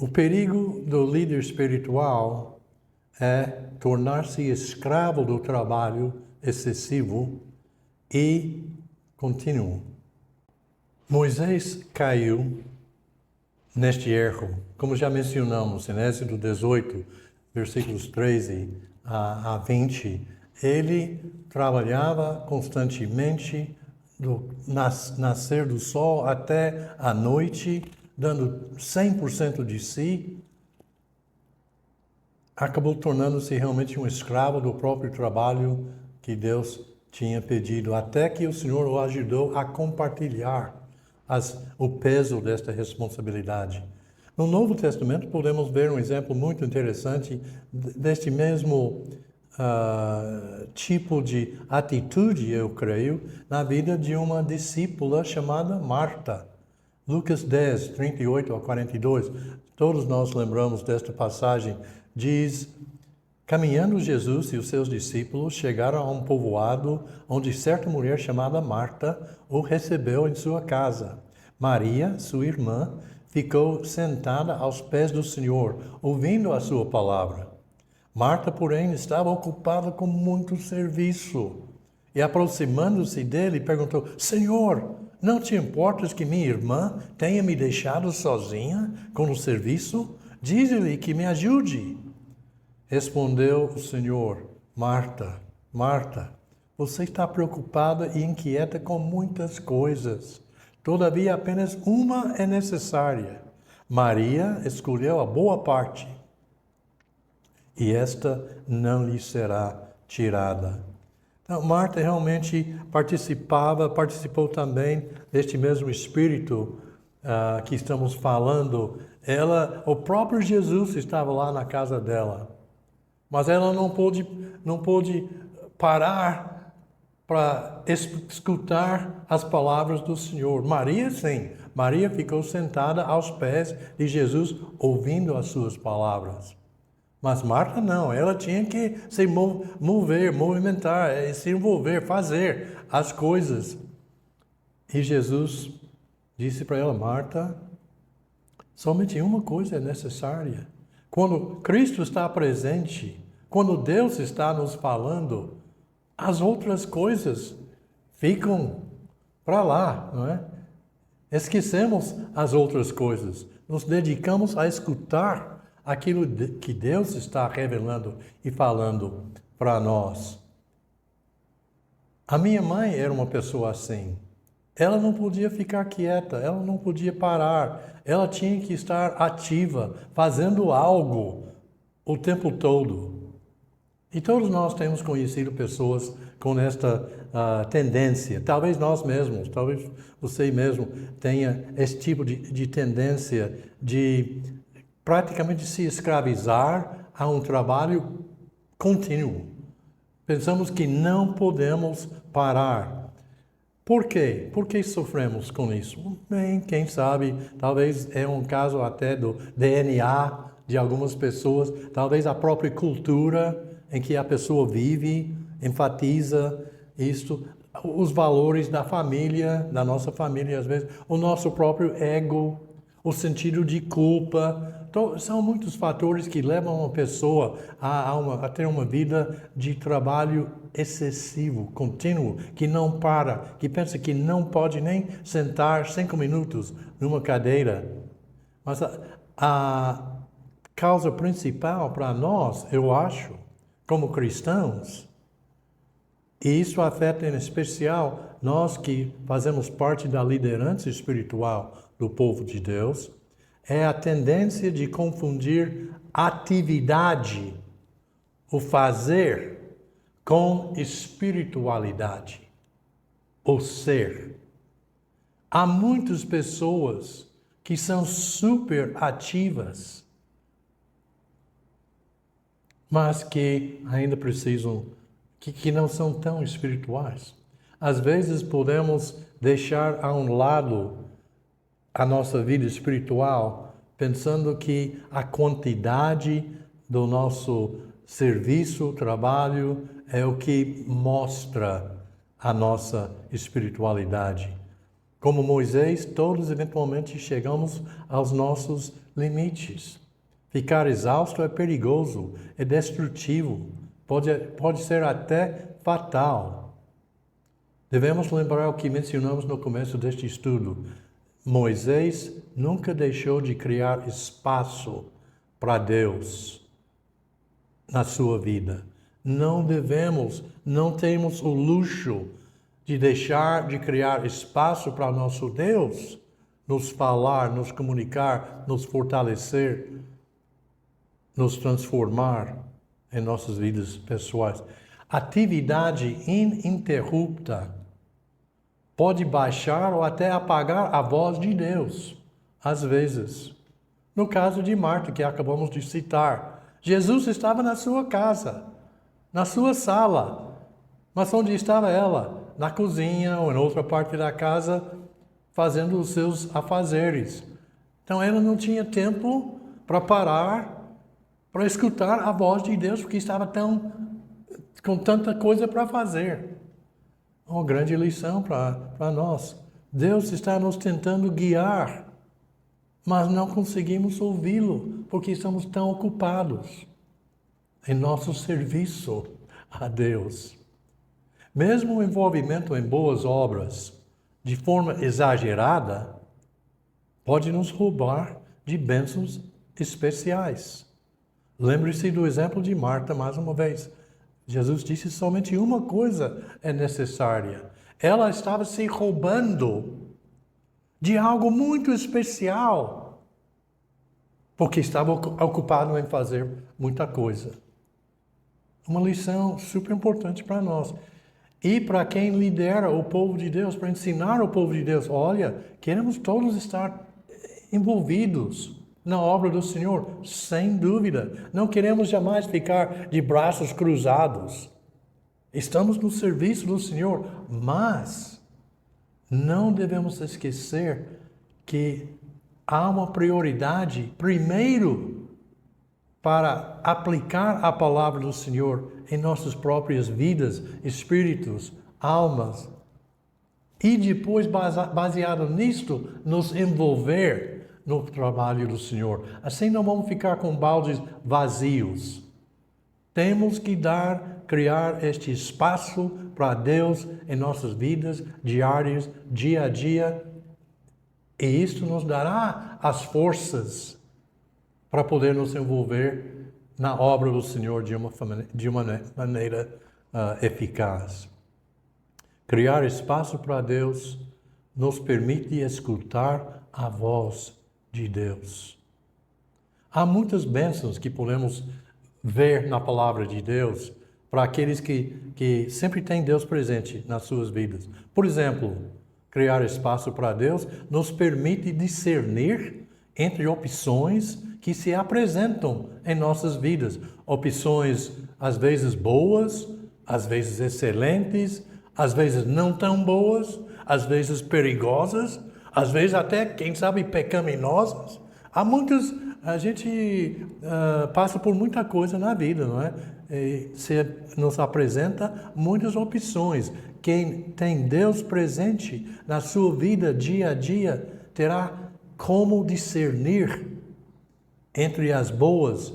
O perigo do líder espiritual é tornar-se escravo do trabalho excessivo e contínuo. Moisés caiu neste erro, como já mencionamos em Êxodo 18, versículos 13 a 20. Ele trabalhava constantemente do nascer do sol até a noite, dando 100% de si, acabou tornando-se realmente um escravo do próprio trabalho que Deus tinha pedido, até que o Senhor o ajudou a compartilhar o peso desta responsabilidade. No Novo Testamento podemos ver um exemplo muito interessante deste mesmo tipo de atitude, eu creio, na vida de uma discípula chamada Marta. Lucas 10, 38 a 42, todos nós lembramos desta passagem, diz: caminhando Jesus e os seus discípulos chegaram a um povoado onde certa mulher chamada Marta o recebeu em sua casa. Maria, sua irmã, ficou sentada aos pés do Senhor, ouvindo a sua palavra. Marta, porém, estava ocupada com muito serviço. E aproximando-se dele, perguntou: Senhor, não te importas que minha irmã tenha me deixado sozinha com o serviço? Dize-lhe que me ajude. Respondeu o Senhor: Marta, Marta, você está preocupada e inquieta com muitas coisas. Todavia, apenas uma é necessária. Maria escolheu a boa parte, e esta não lhe será tirada. Então, Marta realmente participou também deste mesmo espírito que estamos falando. O próprio Jesus estava lá na casa dela, mas ela não pôde parar para escutar as palavras do Senhor. Maria, sim. Maria ficou sentada aos pés de Jesus, ouvindo as suas palavras. Mas Marta não, ela tinha que se movimentar, se envolver, fazer as coisas. E Jesus disse para ela: Marta, somente uma coisa é necessária. Quando Cristo está presente, quando Deus está nos falando, as outras coisas ficam para lá, não é? Esquecemos as outras coisas, nos dedicamos a escutar aquilo que Deus está revelando e falando para nós. A minha mãe era uma pessoa assim. Ela não podia ficar quieta, ela não podia parar. Ela tinha que estar ativa, fazendo algo o tempo todo. E todos nós temos conhecido pessoas com esta tendência. Talvez nós mesmos, talvez você mesmo tenha esse tipo de tendência de praticamente se escravizar a um trabalho contínuo. Pensamos que não podemos parar. Por quê? Por que sofremos com isso? Bem, quem sabe, talvez é um caso até do DNA de algumas pessoas, talvez a própria cultura em que a pessoa vive enfatiza isto, os valores da família, da nossa família às vezes, o nosso próprio ego, o sentido de culpa. Então, são muitos fatores que levam uma pessoa a ter uma vida de trabalho excessivo, contínuo, que não para, que pensa que não pode nem sentar 5 minutos numa cadeira. Mas a causa principal para nós, eu acho, como cristãos, e isso afeta em especial nós que fazemos parte da liderança espiritual do povo de Deus, é a tendência de confundir atividade, o fazer, com espiritualidade, o ser. Há muitas pessoas que são super ativas, mas que ainda precisam, que não são tão espirituais. Às vezes podemos deixar a um lado a nossa vida espiritual, pensando que a quantidade do nosso serviço, trabalho, é o que mostra a nossa espiritualidade. Como Moisés, todos eventualmente chegamos aos nossos limites. Ficar exausto é perigoso, é destrutivo, pode ser até fatal. Devemos lembrar o que mencionamos no começo deste estudo. Moisés nunca deixou de criar espaço para Deus na sua vida. Não temos o luxo de deixar de criar espaço para nosso Deus nos falar, nos comunicar, nos fortalecer, nos transformar em nossas vidas pessoais. Atividade ininterrupta pode baixar ou até apagar a voz de Deus, às vezes. No caso de Marta, que acabamos de citar, Jesus estava na sua casa, na sua sala, mas onde estava ela? Na cozinha ou em outra parte da casa, fazendo os seus afazeres. Então ela não tinha tempo para parar, para escutar a voz de Deus, porque estava com tanta coisa para fazer. Uma grande lição para nós. Deus está nos tentando guiar, mas não conseguimos ouvi-lo, porque estamos tão ocupados em nosso serviço a Deus. Mesmo o envolvimento em boas obras, de forma exagerada, pode nos roubar de bênçãos especiais. Lembre-se do exemplo de Marta mais uma vez. Jesus disse somente uma coisa é necessária. Ela estava se roubando de algo muito especial, porque estava ocupado em fazer muita coisa. Uma lição super importante para nós. E para quem lidera o povo de Deus, para ensinar o povo de Deus, olha, queremos todos estar envolvidos na obra do Senhor, sem dúvida. Não queremos jamais ficar de braços cruzados. Estamos no serviço do Senhor, mas não devemos esquecer que há uma prioridade, primeiro, para aplicar a palavra do Senhor em nossas próprias vidas, espíritos, almas, e depois, baseado nisto, nos envolver no trabalho do Senhor. Assim não vamos ficar com baldes vazios. Temos que criar este espaço para Deus em nossas vidas diárias, dia a dia, e isto nos dará as forças para poder nos envolver na obra do Senhor de uma maneira eficaz. Criar espaço para Deus nos permite escutar a voz de Deus. Há muitas bênçãos que podemos ver na palavra de Deus para aqueles que sempre têm Deus presente nas suas vidas. Por exemplo, criar espaço para Deus nos permite discernir entre opções que se apresentam em nossas vidas. Opções, às vezes, boas, às vezes excelentes, às vezes não tão boas, às vezes perigosas, às vezes até, quem sabe, pecaminosas. A gente passa por muita coisa na vida, não é? E se nos apresenta muitas opções. Quem tem Deus presente na sua vida dia a dia terá como discernir entre as boas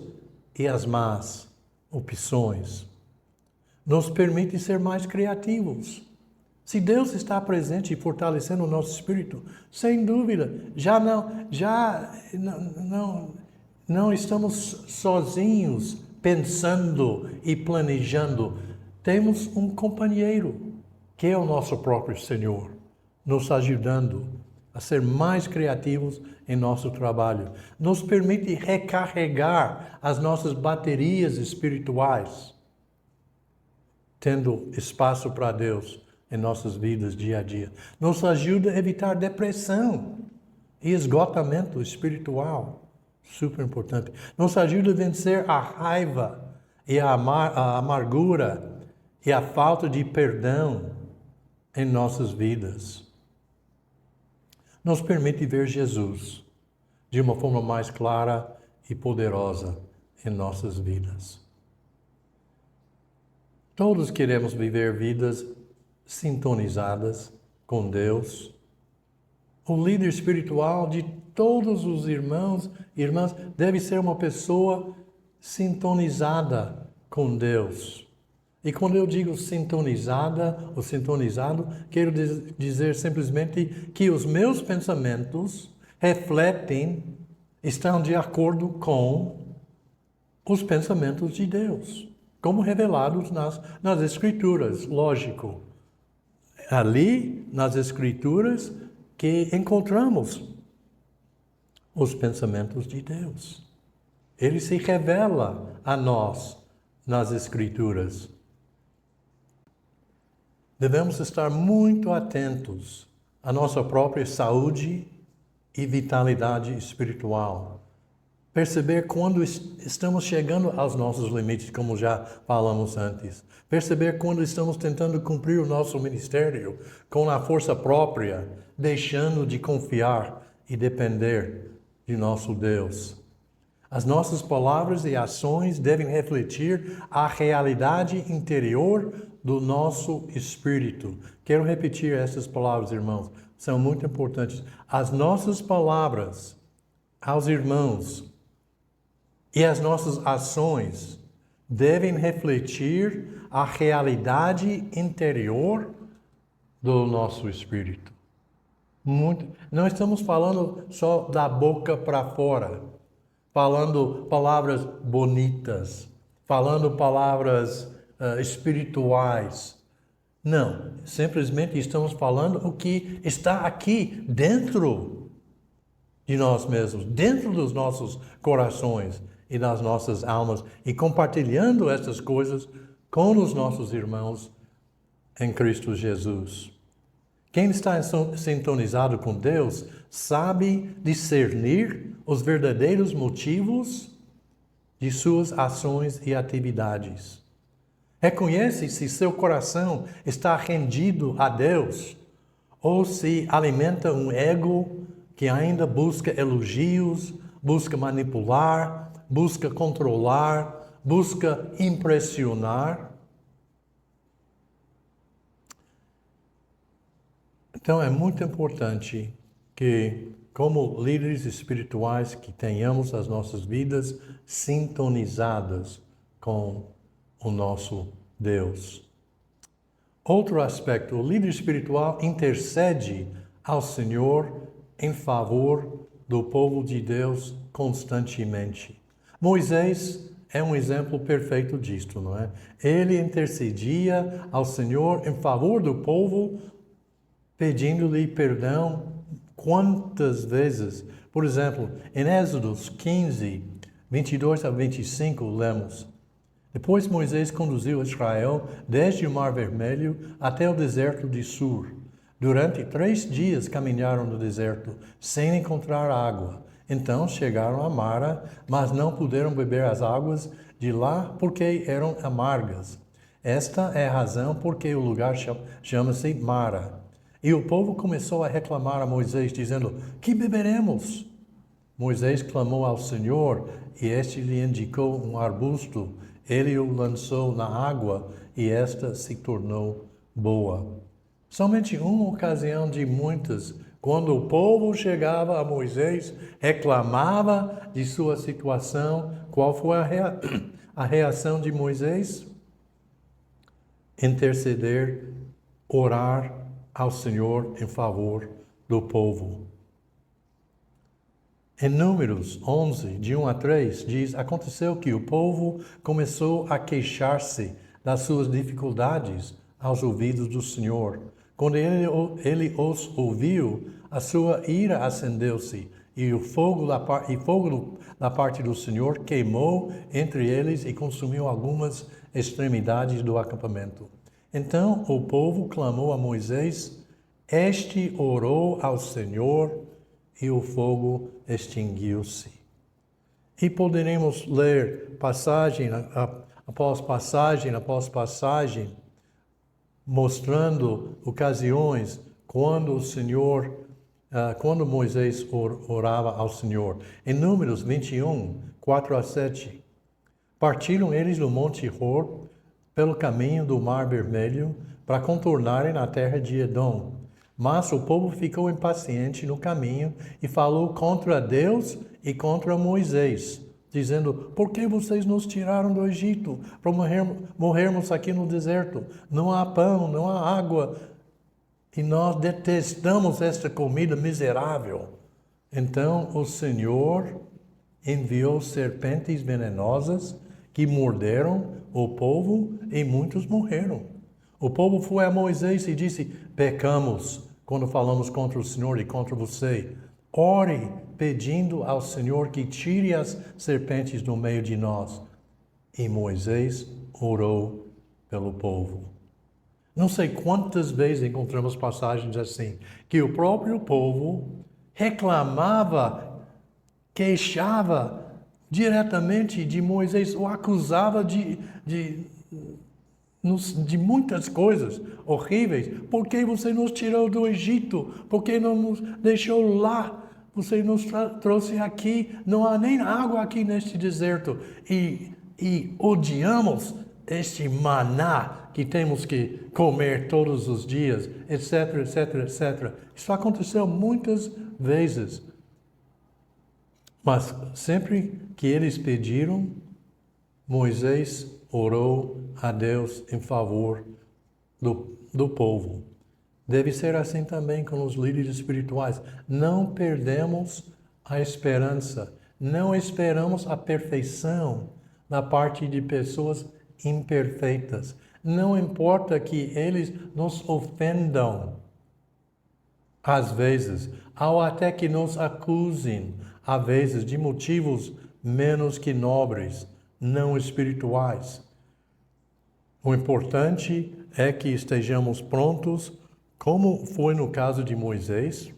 e as más opções. Nos permite ser mais criativos. Se Deus está presente e fortalecendo o nosso espírito, sem dúvida, não estamos sozinhos pensando e planejando. Temos um companheiro, que é o nosso próprio Senhor, nos ajudando a ser mais criativos em nosso trabalho. Nos permite recarregar as nossas baterias espirituais, tendo espaço para Deus em nossas vidas dia a dia. Nos ajuda a evitar depressão e esgotamento espiritual. Super importante. Nos ajuda a vencer a raiva e a amargura e a falta de perdão em nossas vidas. Nos permite ver Jesus de uma forma mais clara e poderosa em nossas vidas. Todos queremos viver vidas sintonizadas com Deus, O líder espiritual de todos os irmãos e irmãs deve ser uma pessoa sintonizada com Deus. E quando eu digo sintonizada ou sintonizado, quero dizer simplesmente que os meus pensamentos refletem, estão de acordo com os pensamentos de Deus, como revelados nas Escrituras, lógico. Ali, nas Escrituras, que encontramos os pensamentos de Deus. Ele se revela a nós nas Escrituras. Devemos estar muito atentos à nossa própria saúde e vitalidade espiritual. Perceber quando estamos chegando aos nossos limites, como já falamos antes. Perceber quando estamos tentando cumprir o nosso ministério com a força própria, deixando de confiar e depender de nosso Deus. As nossas palavras e ações devem refletir a realidade interior do nosso espírito. Quero repetir essas palavras, irmãos, são muito importantes. As nossas palavras aos irmãos e as nossas ações devem refletir a realidade interior do nosso espírito. Não estamos falando só da boca para fora, falando palavras bonitas, falando palavras espirituais. Não, simplesmente estamos falando o que está aqui dentro de nós mesmos, dentro dos nossos corações e das nossas almas, e compartilhando essas coisas com os nossos irmãos em Cristo Jesus. Quem está sintonizado com Deus sabe discernir os verdadeiros motivos de suas ações e atividades. Reconhece se seu coração está rendido a Deus ou se alimenta um ego que ainda busca elogios, busca manipular, busca controlar, busca impressionar. Então é muito importante que, como líderes espirituais, que tenhamos as nossas vidas sintonizadas com o nosso Deus. Outro aspecto, o líder espiritual intercede ao Senhor em favor do povo de Deus constantemente. Moisés é um exemplo perfeito disto, não é? Ele intercedia ao Senhor em favor do povo, pedindo-lhe perdão quantas vezes. Por exemplo, em Êxodos 15, 22 a 25, lemos: Depois Moisés conduziu Israel desde o Mar Vermelho até o deserto de Sur. Durante 3 dias caminharam no deserto, sem encontrar água. Então chegaram a Mara, mas não puderam beber as águas de lá porque eram amargas. Esta é a razão porque o lugar chama-se Mara. E o povo começou a reclamar a Moisés, dizendo: Que beberemos? Moisés clamou ao Senhor, e este lhe indicou um arbusto. Ele o lançou na água, e esta se tornou boa. Somente uma ocasião de muitas, quando o povo chegava a Moisés, reclamava de sua situação. Qual foi a reação de Moisés? Interceder, orar ao Senhor em favor do povo. Em Números 11, de 1 a 3, diz: Aconteceu que o povo começou a queixar-se das suas dificuldades aos ouvidos do Senhor. Quando ele os ouviu, a sua ira acendeu-se, e o fogo da parte do Senhor queimou entre eles e consumiu algumas extremidades do acampamento. Então o povo clamou a Moisés, este orou ao Senhor, e o fogo extinguiu-se. E poderemos ler passagem após passagem, mostrando ocasiões quando quando Moisés orava ao Senhor. Em Números 21, 4 a 7, partiram eles do Monte Hor pelo caminho do Mar Vermelho para contornarem a terra de Edom. Mas o povo ficou impaciente no caminho e falou contra Deus e contra Moisés, dizendo: por que vocês nos tiraram do Egito para morrermos aqui no deserto? Não há pão, não há água, e nós detestamos esta comida miserável. Então o Senhor enviou serpentes venenosas que morderam o povo e muitos morreram. O povo foi a Moisés e disse: pecamos quando falamos contra o Senhor e contra você. Ore pedindo ao Senhor que tire as serpentes do meio de nós. E Moisés orou pelo povo. Não sei quantas vezes encontramos passagens assim, que o próprio povo reclamava, queixava diretamente de Moisés, o acusava de muitas coisas horríveis. Por que você nos tirou do Egito? Por que não nos deixou lá? Você nos trouxe aqui, não há nem água aqui neste deserto. E odiamos este maná que temos que comer todos os dias, etc, etc, etc. Isso aconteceu muitas vezes. Mas sempre que eles pediram, Moisés orou a Deus em favor do povo. Deve ser assim também com os líderes espirituais. Não perdemos a esperança. Não esperamos a perfeição da parte de pessoas imperfeitas. Não importa que eles nos ofendam, às vezes, ou até que nos acusem, às vezes, de motivos menos que nobres, não espirituais. O importante é que estejamos prontos, como foi no caso de Moisés,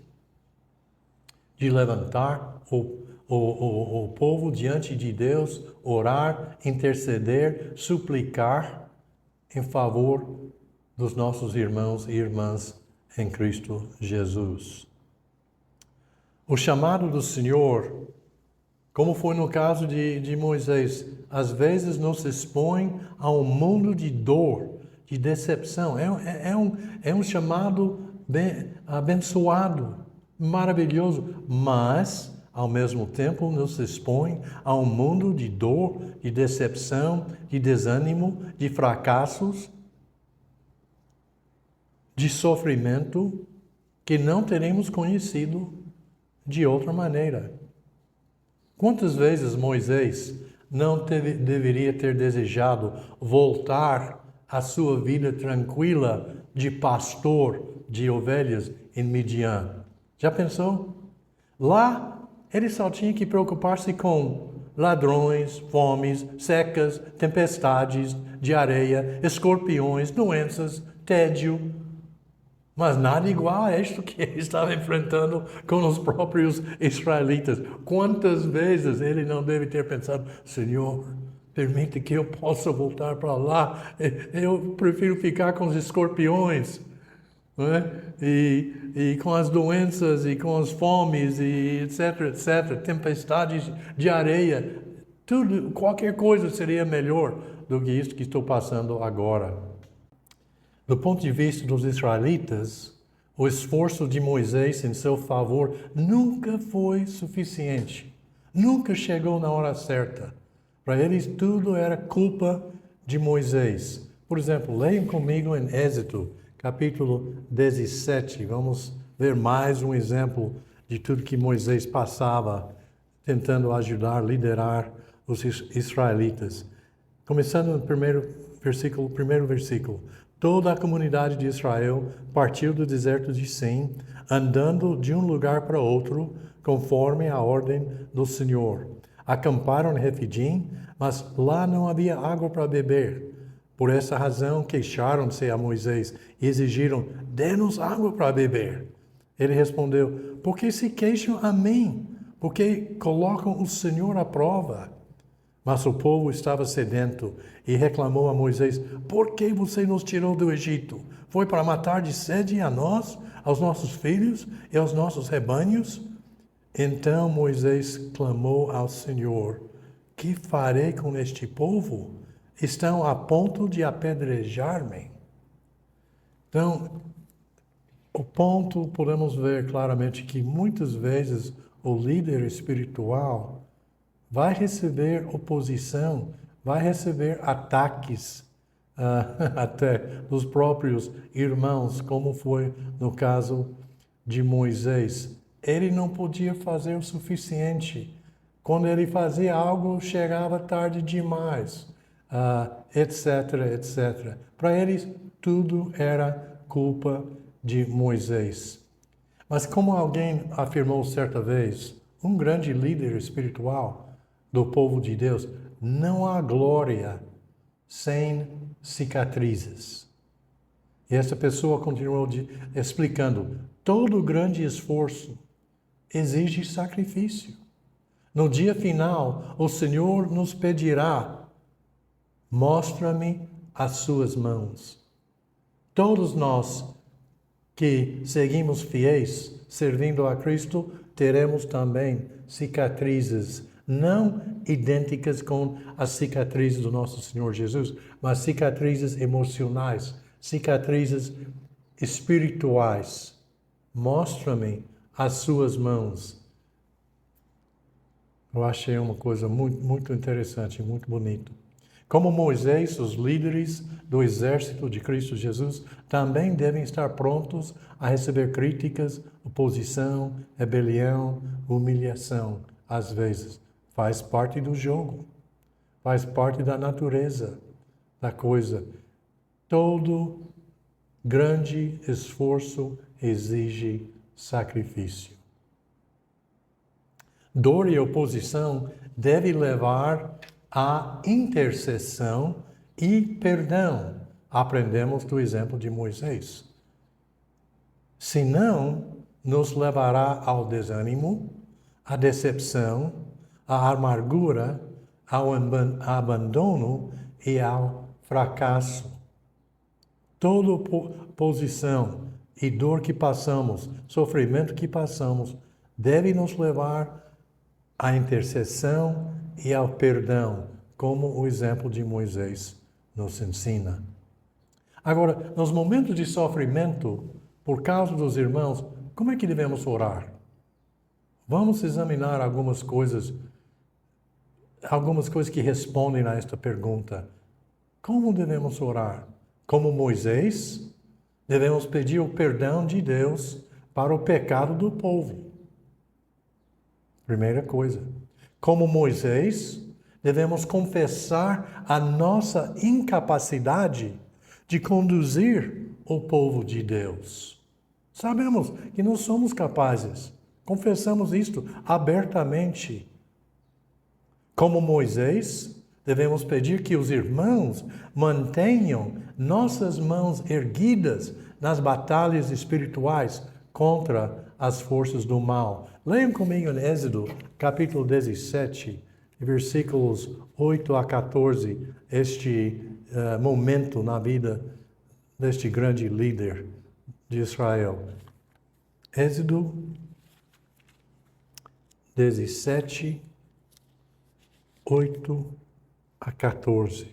de levantar o povo diante de Deus, orar, interceder, suplicar em favor dos nossos irmãos e irmãs em Cristo Jesus. O chamado do Senhor, como foi no caso de Moisés, às vezes nos expõe a um mundo de dor, de decepção. É um chamado bem abençoado, maravilhoso, mas, ao mesmo tempo, nos expõe a um mundo de dor, de decepção, de desânimo, de fracassos, de sofrimento, que não teremos conhecido de outra maneira. Quantas vezes Moisés não deveria ter desejado voltar à sua vida tranquila de pastor de ovelhas em Midian? Já pensou? Lá, ele só tinha que preocupar-se com ladrões, fomes, secas, tempestades de areia, escorpiões, doenças, tédio. Mas nada igual a isto que ele estava enfrentando com os próprios israelitas. Quantas vezes ele não deve ter pensado: Senhor, permite que eu possa voltar para lá. Eu prefiro ficar com os escorpiões, não é? E com as doenças, e com as fomes, e etc, etc. Tempestades de areia. Tudo, qualquer coisa seria melhor do que isso que estou passando agora. Do ponto de vista dos israelitas, o esforço de Moisés em seu favor nunca foi suficiente. Nunca chegou na hora certa. Para eles, tudo era culpa de Moisés. Por exemplo, leiam comigo em Êxodo, capítulo 17. Vamos ver mais um exemplo de tudo que Moisés passava, tentando ajudar, liderar os israelitas. Começando no primeiro versículo. Toda a comunidade de Israel partiu do deserto de Sin, andando de um lugar para outro, conforme a ordem do Senhor. Acamparam em Refidim, mas lá não havia água para beber. Por essa razão, queixaram-se a Moisés e exigiram: dê-nos água para beber. Ele respondeu: por que se queixam a mim? Porque colocam o Senhor à prova. Mas o povo estava sedento e reclamou a Moisés: por que você nos tirou do Egito? Foi para matar de sede a nós, aos nossos filhos e aos nossos rebanhos? Então Moisés clamou ao Senhor: que farei com este povo? Estão a ponto de apedrejar-me. Então, o ponto, podemos ver claramente que muitas vezes o líder espiritual vai receber oposição, vai receber ataques, até dos próprios irmãos, como foi no caso de Moisés. Ele não podia fazer o suficiente. Quando ele fazia algo, chegava tarde demais, etc, etc. Para eles, tudo era culpa de Moisés. Mas como alguém afirmou certa vez, um grande líder espiritual do povo de Deus, não há glória sem cicatrizes. E essa pessoa continuou explicando, todo grande esforço exige sacrifício. No dia final, o Senhor nos pedirá, mostra-me as suas mãos. Todos nós que seguimos fiéis, servindo a Cristo, teremos também cicatrizes, não idênticas com as cicatrizes do nosso Senhor Jesus, mas cicatrizes emocionais, cicatrizes espirituais. Mostra-me as suas mãos. Eu achei uma coisa muito, muito interessante, muito bonita. Como Moisés, os líderes do exército de Cristo Jesus também devem estar prontos a receber críticas, oposição, rebelião, humilhação, às vezes. Faz parte do jogo, faz parte da natureza da coisa. Todo grande esforço exige sacrifício. Dor e oposição devem levar à intercessão e perdão. Aprendemos do exemplo de Moisés. Senão, nos levará ao desânimo, à decepção, à amargura, ao abandono e ao fracasso. Toda oposição e dor que passamos, sofrimento que passamos, deve nos levar à intercessão e ao perdão, como o exemplo de Moisés nos ensina. Agora, nos momentos de sofrimento, por causa dos irmãos, como é que devemos orar? Vamos examinar algumas coisas que respondem a esta pergunta. Como devemos orar? Como Moisés, devemos pedir o perdão de Deus para o pecado do povo. Primeira coisa. Como Moisés, devemos confessar a nossa incapacidade de conduzir o povo de Deus. Sabemos que não somos capazes. Confessamos isto abertamente. Como Moisés, devemos pedir que os irmãos mantenham nossas mãos erguidas nas batalhas espirituais contra as forças do mal. Leiam comigo em Êxodo, capítulo 17, versículos 8 a 14, este momento na vida deste grande líder de Israel. Êxodo 17, 8 a 14.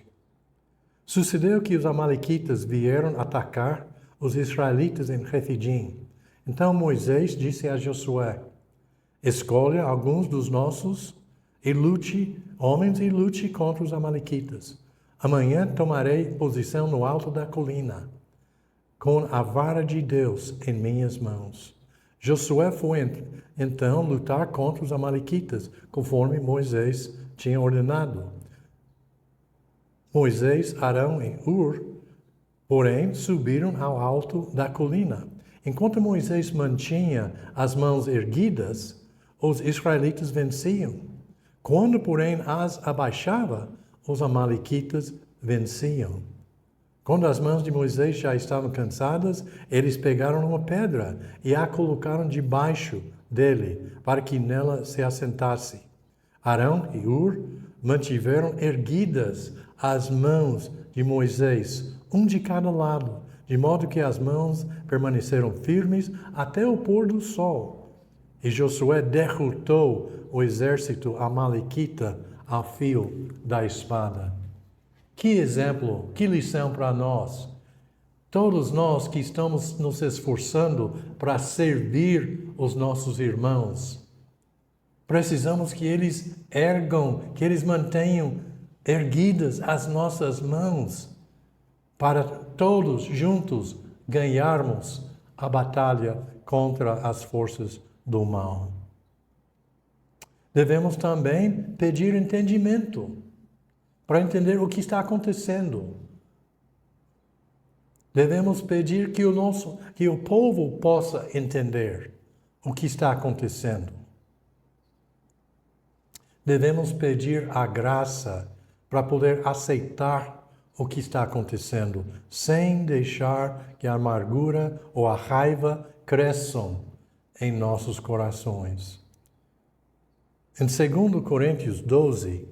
Sucedeu que os amalequitas vieram atacar os israelitas em Refidim. Então Moisés disse a Josué, escolha alguns dos nossos homens e lute contra os amalequitas. Amanhã tomarei posição no alto da colina, com a vara de Deus em minhas mãos. Josué foi então lutar contra os amalequitas, conforme Moisés tinha ordenado. Moisés, Arão e Hur, porém, subiram ao alto da colina. Enquanto Moisés mantinha as mãos erguidas, os israelitas venciam. Quando, porém, as abaixava, os amalequitas venciam. Quando as mãos de Moisés já estavam cansadas, eles pegaram uma pedra e a colocaram debaixo dele, para que nela se assentasse. Arão e Hur mantiveram erguidas as mãos de Moisés, um de cada lado, de modo que as mãos permaneceram firmes até o pôr do sol. E Josué derrotou o exército amalequita ao fio da espada. Que exemplo, que lição para nós. Todos nós que estamos nos esforçando para servir os nossos irmãos, precisamos que eles que eles mantenham erguidas as nossas mãos, para todos juntos ganharmos a batalha contra as forças do mal. Devemos também pedir entendimento para entender o que está acontecendo. Devemos pedir que o povo possa entender o que está acontecendo. Devemos pedir a graça para poder aceitar o que está acontecendo, sem deixar que a amargura ou a raiva cresçam em nossos corações. Em 2 Coríntios 12,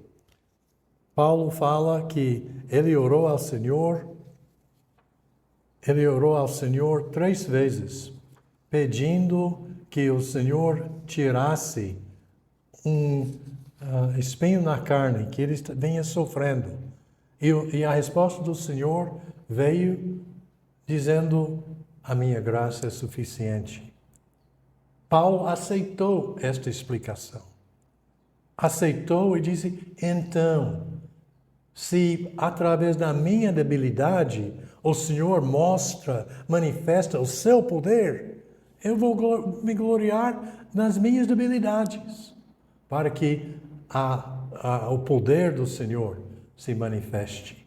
Paulo fala que ele orou ao Senhor 3 vezes, pedindo que o Senhor tirasse um espinho na carne, que ele vinha sofrendo. E a resposta do Senhor veio dizendo: a minha graça é suficiente. Paulo aceitou esta explicação. Aceitou e disse: então, se através da minha debilidade o Senhor manifesta o seu poder, eu vou me gloriar nas minhas debilidades, para que o poder do Senhor se manifeste.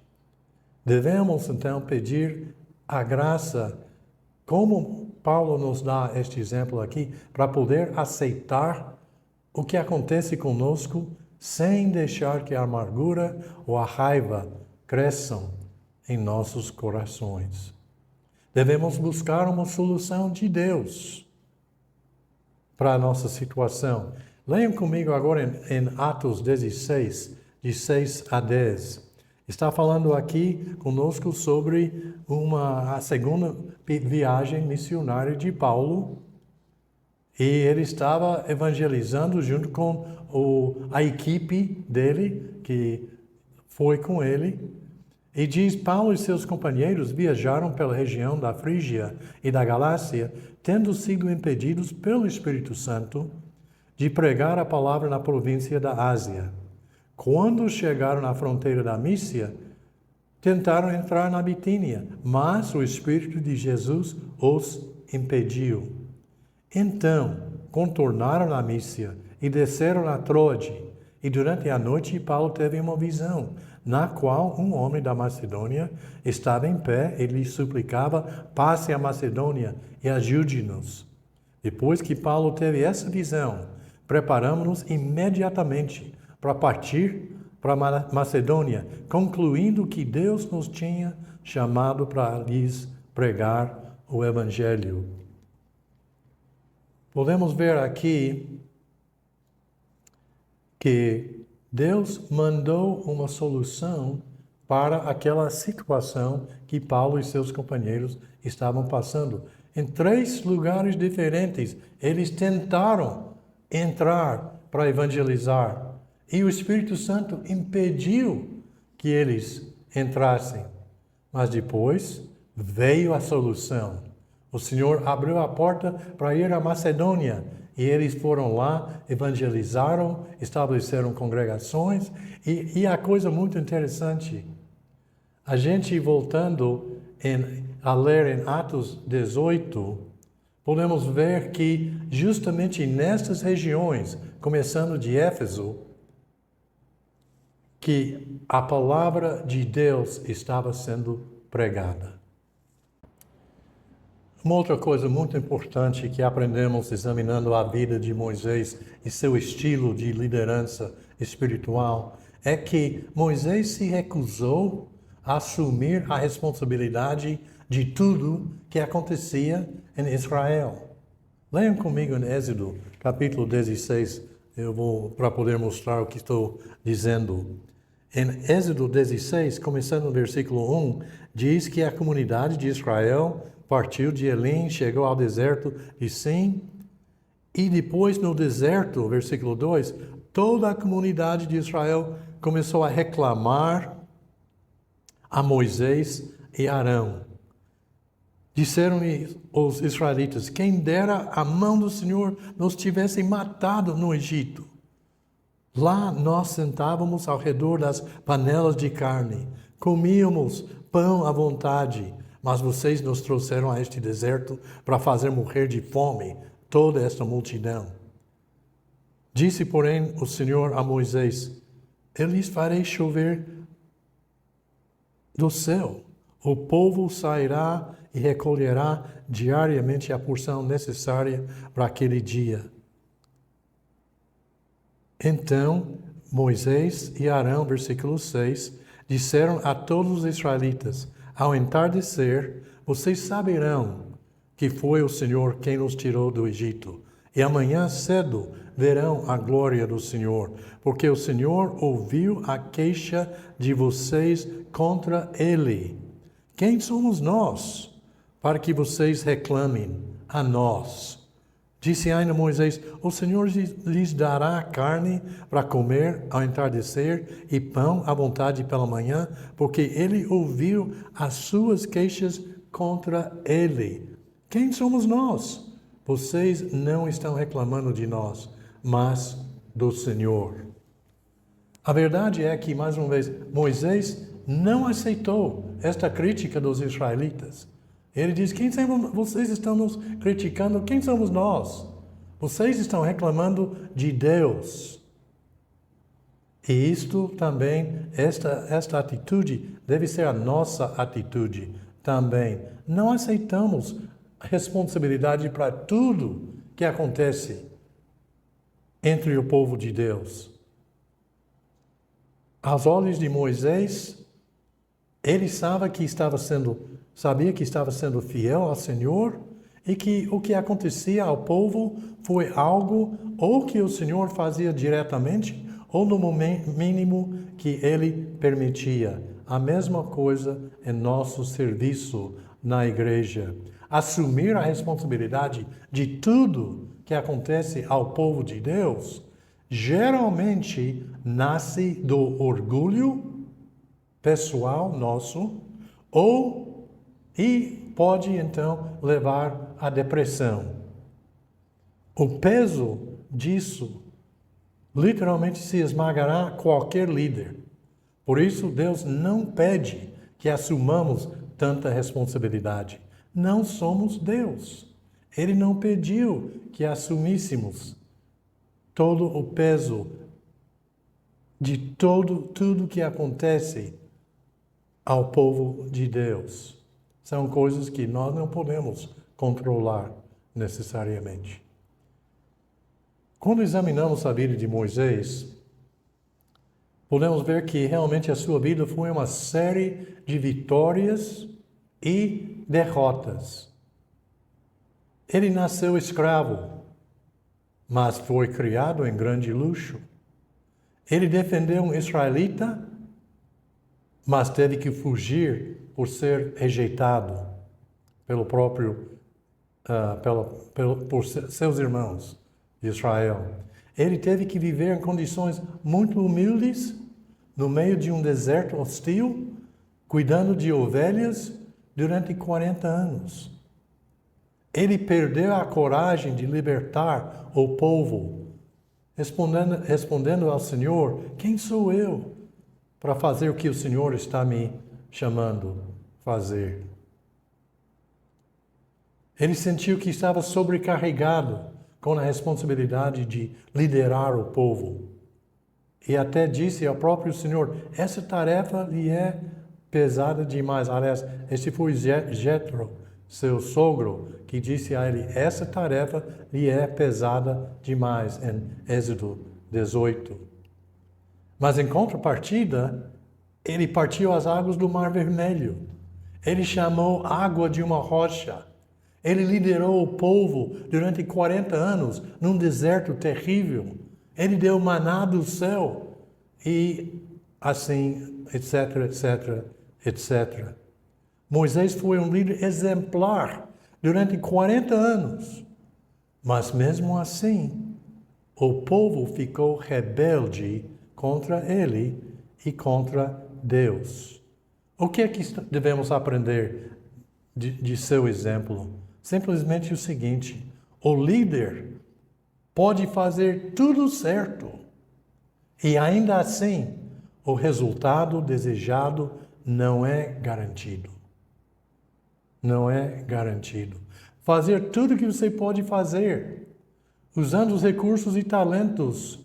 Devemos então pedir a graça, como Paulo nos dá este exemplo aqui, para poder aceitar o que acontece conosco sem deixar que a amargura ou a raiva cresçam em nossos corações. Devemos buscar uma solução de Deus para a nossa situação. Leiam comigo agora em Atos 16, de 6 a 10. Está falando aqui conosco sobre a segunda viagem missionária de Paulo. E ele estava evangelizando junto com a equipe dele, que foi com ele. E diz: Paulo e seus companheiros viajaram pela região da Frígia e da Galácia, tendo sido impedidos pelo Espírito Santo de pregar a palavra na província da Ásia. Quando chegaram na fronteira da Mísia, tentaram entrar na Bitínia, mas o Espírito de Jesus os impediu. Então, contornaram a Mísia e desceram a Troade. E durante a noite, Paulo teve uma visão, na qual um homem da Macedônia estava em pé e lhe suplicava: passe a Macedônia e ajude-nos. Depois que Paulo teve essa visão, preparamos-nos imediatamente para partir para Macedônia, concluindo que Deus nos tinha chamado para lhes pregar o Evangelho. Podemos ver aqui que Deus mandou uma solução para aquela situação que Paulo e seus companheiros estavam passando. Em 3 lugares diferentes, eles tentaram entrar para evangelizar. E o Espírito Santo impediu que eles entrassem. Mas depois veio a solução. O Senhor abriu a porta para ir à Macedônia. E eles foram lá, evangelizaram, estabeleceram congregações. E a coisa muito interessante, a gente voltando a ler em Atos 18, podemos ver que justamente nestas regiões, começando de Éfeso, que a palavra de Deus estava sendo pregada. Uma outra coisa muito importante que aprendemos examinando a vida de Moisés e seu estilo de liderança espiritual é que Moisés se recusou a assumir a responsabilidade de tudo que acontecia em Israel. Leiam comigo em Êxodo, capítulo 16, para poder mostrar o que estou dizendo. Em Êxodo 16, começando no versículo 1, diz que a comunidade de Israel partiu de Elim, chegou ao deserto de Sim, e depois no deserto, versículo 2, toda a comunidade de Israel começou a reclamar a Moisés e Arão. Disseram-lhe os israelitas: quem dera a mão do Senhor nos tivesse matado no Egito. Lá nós sentávamos ao redor das panelas de carne, comíamos pão à vontade, mas vocês nos trouxeram a este deserto para fazer morrer de fome toda esta multidão. Disse, porém, o Senhor a Moisés: eu lhes farei chover do céu. O povo sairá e recolherá diariamente a porção necessária para aquele dia. Então Moisés e Arão, versículo 6, disseram a todos os israelitas: ao entardecer, vocês saberão que foi o Senhor quem nos tirou do Egito. E amanhã cedo verão a glória do Senhor, porque o Senhor ouviu a queixa de vocês contra Ele. Quem somos nós para que vocês reclamem a nós? Disse ainda Moisés: o Senhor lhes dará carne para comer ao entardecer e pão à vontade pela manhã, porque Ele ouviu as suas queixas contra Ele. Quem somos nós? Vocês não estão reclamando de nós, mas do Senhor. A verdade é que, mais uma vez, Moisés não aceitou esta crítica dos israelitas. Ele diz: vocês estão nos criticando, quem somos nós? Vocês estão reclamando de Deus. E isto também, esta atitude deve ser a nossa atitude também. Não aceitamos responsabilidade para tudo que acontece entre o povo de Deus. Aos olhos de Moisés, ele sabia que estava sendo fiel ao Senhor e que o que acontecia ao povo foi algo ou que o Senhor fazia diretamente ou no mínimo que ele permitia. A mesma coisa em nosso serviço na igreja. Assumir a responsabilidade de tudo que acontece ao povo de Deus geralmente nasce do orgulho pessoal nosso e pode então levar à depressão. O peso disso literalmente se esmagará qualquer líder. Por isso Deus não pede que assumamos tanta responsabilidade. Não somos Deus. Ele não pediu que assumíssemos todo o peso de tudo que acontece ao povo de Deus. São coisas que nós não podemos controlar necessariamente. Quando examinamos a vida de Moisés, podemos ver que realmente a sua vida foi uma série de vitórias e derrotas. Ele nasceu escravo, mas foi criado em grande luxo. Ele defendeu um israelita, mas teve que fugir por ser rejeitado por seus irmãos de Israel. Ele teve que viver em condições muito humildes, no meio de um deserto hostil, cuidando de ovelhas durante 40 anos. Ele perdeu a coragem de libertar o povo, respondendo ao Senhor: quem sou eu para fazer o que o Senhor está me chamando a fazer? Ele sentiu que estava sobrecarregado com a responsabilidade de liderar o povo. E até disse ao próprio Senhor: essa tarefa lhe é pesada demais. Aliás, esse foi Jetro, seu sogro, que disse a ele: essa tarefa lhe é pesada demais, em Êxodo 18. Mas em contrapartida, ele partiu as águas do Mar Vermelho. Ele chamou água de uma rocha. Ele liderou o povo durante 40 anos num deserto terrível. Ele deu maná do céu e assim, etc, etc, etc. Moisés foi um líder exemplar durante 40 anos. Mas mesmo assim, o povo ficou rebelde contra ele e contra Deus. O que é que devemos aprender de seu exemplo. Simplesmente o seguinte: o líder pode fazer tudo certo e ainda assim o resultado desejado não é garantido. Não é garantido. Fazer tudo o que você pode fazer, usando os recursos e talentos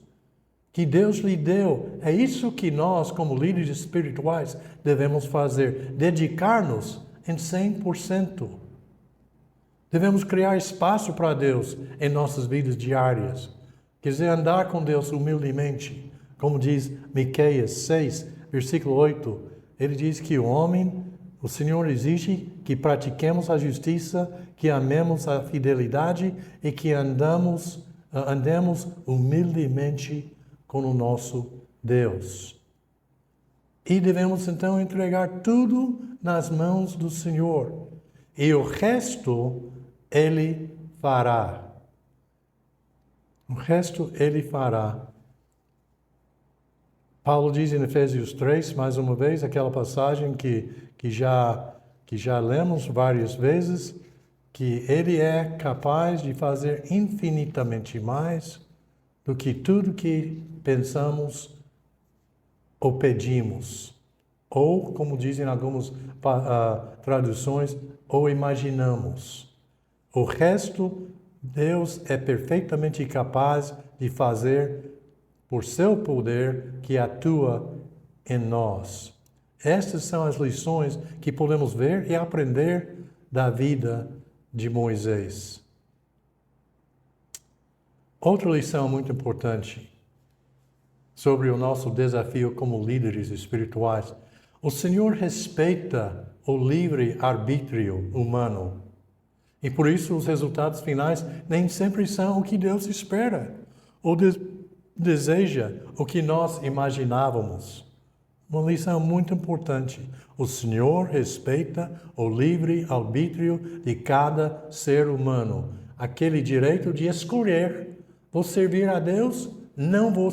que Deus lhe deu. É isso que nós, como líderes espirituais, devemos fazer. Dedicar-nos em 100%. Devemos criar espaço para Deus em nossas vidas diárias. Quer dizer, andar com Deus humildemente. Como diz Miqueias 6, versículo 8. Ele diz que o Senhor exige que pratiquemos a justiça, que amemos a fidelidade e que andemos humildemente com o nosso Deus. E devemos então entregar tudo nas mãos do Senhor. E o resto Ele fará. O resto Ele fará. Paulo diz em Efésios 3, mais uma vez, aquela passagem que já lemos várias vezes, que Ele é capaz de fazer infinitamente mais do que tudo que pensamos ou pedimos. Ou, como dizem algumas traduções, ou imaginamos. O resto, Deus é perfeitamente capaz de fazer por seu poder que atua em nós. Estas são as lições que podemos ver e aprender da vida de Moisés. Outra lição muito importante sobre o nosso desafio como líderes espirituais. O Senhor respeita o livre-arbítrio humano. E por isso os resultados finais nem sempre são o que Deus espera ou deseja, o que nós imaginávamos. Uma lição muito importante. O Senhor respeita o livre-arbítrio de cada ser humano. Aquele direito de escolher: vou servir a Deus? Não vou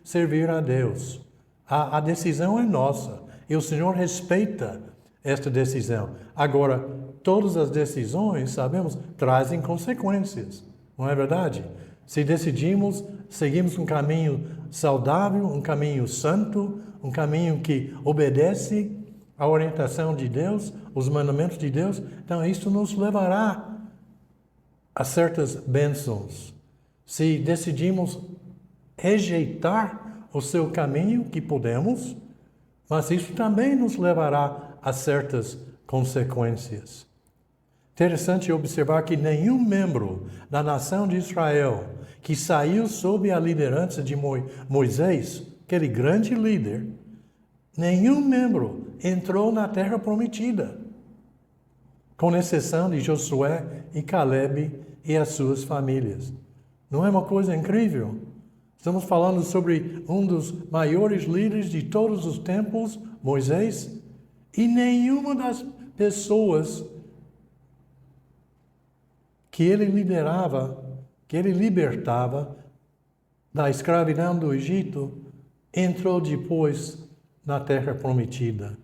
servir a Deus. A decisão é nossa. E o Senhor respeita esta decisão. Agora, todas as decisões, sabemos, trazem consequências. Não é verdade? Se decidimos, seguimos um caminho saudável, um caminho santo, um caminho que obedece à orientação de Deus, os mandamentos de Deus, então isso nos levará a certas bênçãos. Se decidimos rejeitar o seu caminho, que podemos, mas isso também nos levará a certas consequências. Interessante observar que nenhum membro da nação de Israel que saiu sob a liderança de Moisés, aquele grande líder, nenhum membro entrou na terra prometida, com exceção de Josué e Caleb e as suas famílias. Não é uma coisa incrível? Estamos falando sobre um dos maiores líderes de todos os tempos, Moisés, e nenhuma das pessoas que ele liderava, que ele libertava da escravidão do Egito, entrou depois na terra prometida.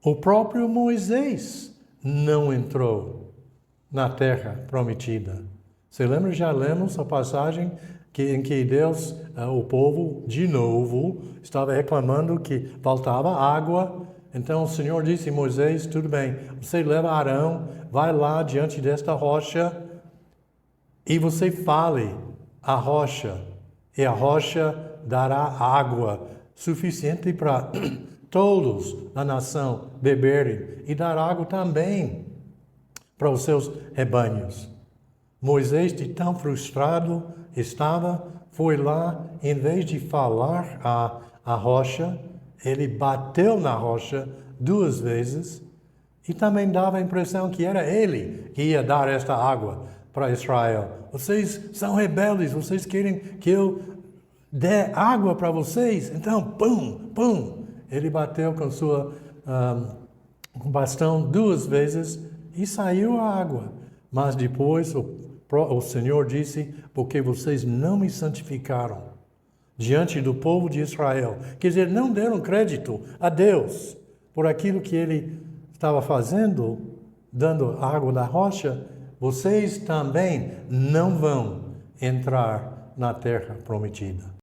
O próprio Moisés não entrou na terra prometida. Você lembra, já lemos a passagem em que Deus, o povo, de novo, estava reclamando que faltava água. Então o Senhor disse a Moisés: tudo bem, você leva Arão, vai lá diante desta rocha e você fale à rocha, e a rocha dará água suficiente para todos da nação beberem, e dar água também para os seus rebanhos. Moisés, de tão frustrado estava, foi lá, em vez de falar à rocha, ele bateu na rocha 2 vezes e também dava a impressão que era ele que ia dar esta água para Israel. Vocês são rebeldes, vocês querem que eu dê água para vocês? Então, pum, pum. Ele bateu com sua bastão 2 vezes e saiu a água. Mas depois o Senhor disse: porque vocês não me santificaram diante do povo de Israel. Quer dizer, não deram crédito a Deus por aquilo que ele estava fazendo. dando água da rocha, vocês também não vão entrar na terra prometida.